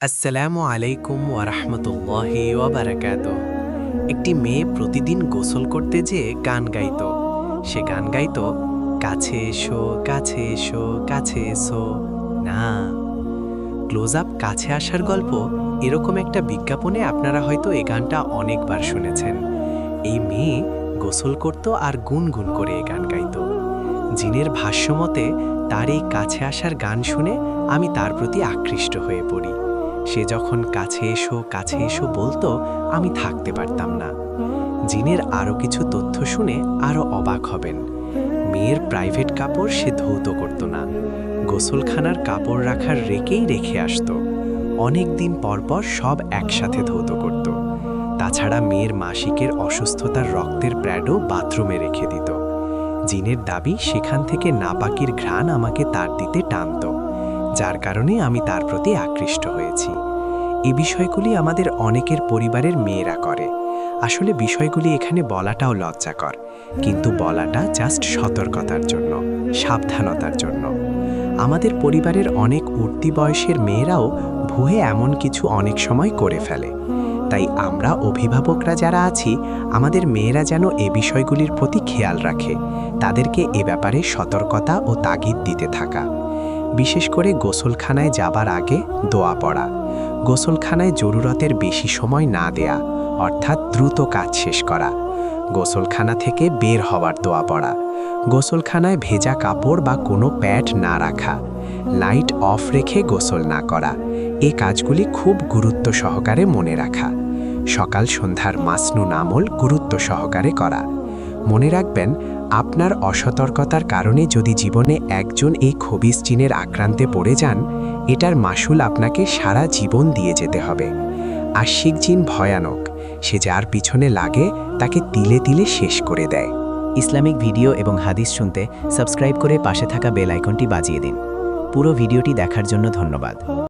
আসসালামু আলাইকুম ওয়ারাহমাতুল্লাহি ওয়াবারাকাতুহু। একটি মেয়ে প্রতিদিন গোসল করতে যেয়ে গান গাইত। সে গান গাইত, কাছে এসো কাছে এসো কাছে এসো না। ক্লোজ আপ কাছে আসার গল্প এরকম একটা বিজ্ঞাপনে আপনারা হয়তো এই গানটা অনেকবার শুনেছেন। এই মেয়ে গোসল করত আর গুনগুন করে এই গান গাইত। জিনের ভাষ্যমতে তার এই কাছে আসার গান শুনে আমি তার প্রতি আকৃষ্ট হয়ে পড়ি। সে যখন কাছে এসো বলতো, আমি থাকতে পারতাম না। জিনের আরও কিছু তথ্য শুনে আরও অবাক হবেন। মেয়ের প্রাইভেট কাপড় সে ধৌত করত না, গোসলখানার কাপড় রাখার রেখেই রেখে আসতো। অনেক দিন পর পর সব একসাথে ধৌত করত। তাছাড়া মেয়ের মাসিকের অসুস্থতার রক্তের প্যাডও বাথরুমে রেখে দিত। জিনের দাবি সেখান থেকে নাপাকির ঘ্রাণ আমাকে তার দিতে টানত, যার কারণে আমি তার প্রতি আকৃষ্ট হয়েছি। এই বিষয়গুলি আমাদের অনেকের পরিবারের মেয়েরা করে। আসলে বিষয়গুলি এখানে বলাটাও লজ্জাকর, কিন্তু বলাটা জাস্ট সতর্কতার জন্য, সাবধানতার জন্য। আমাদের পরিবারের অনেক উঠতি বয়সের মেয়েরাও ভুয়ে এমন কিছু অনেক সময় করে ফেলে। তাই আমরা অভিভাবকরা যারা আছি, আমাদের মেয়েরা যেন এ বিষয়গুলির প্রতি খেয়াল রাখে, তাদেরকে এ ব্যাপারে সতর্কতা ও তাগিদ দিতে থাকা। বিশেষ করে গোসলখানায় যাবার আগে দোয়া পড়া, গোসলখানায় জরুরতের বেশি সময় না দেয়া, অর্থাৎ দ্রুত কাজ শেষ করা, গোসলখানা থেকে বের হওয়ার দোয়া পড়া, গোসলখানায় ভেজা কাপড় বা কোনো প্যাড না রাখা, লাইট অফ রেখে গোসল না করা, এ কাজগুলি খুব গুরুত্ব সহকারে মনে রাখা। সকাল সন্ধ্যার মাসনুন আমল গুরুত্ব সহকারে করা। মনে রাখবেন, আপনার অসতর্কতার কারণে যদি জীবনে একজন এই খবিস জিনের আক্রান্তে পড়ে যান, এটার মাসুল আপনাকে সারা জীবন দিয়ে যেতে হবে। আশিক জিন ভয়ানক, সে যার পিছনে লাগে তাকে তিলে তিলে শেষ করে দেয়। ইসলামিক ভিডিও এবং হাদিস শুনতে সাবস্ক্রাইব করে পাশে থাকা বেল আইকনটি বাজিয়ে দিন। পুরো ভিডিওটি দেখার জন্য ধন্যবাদ।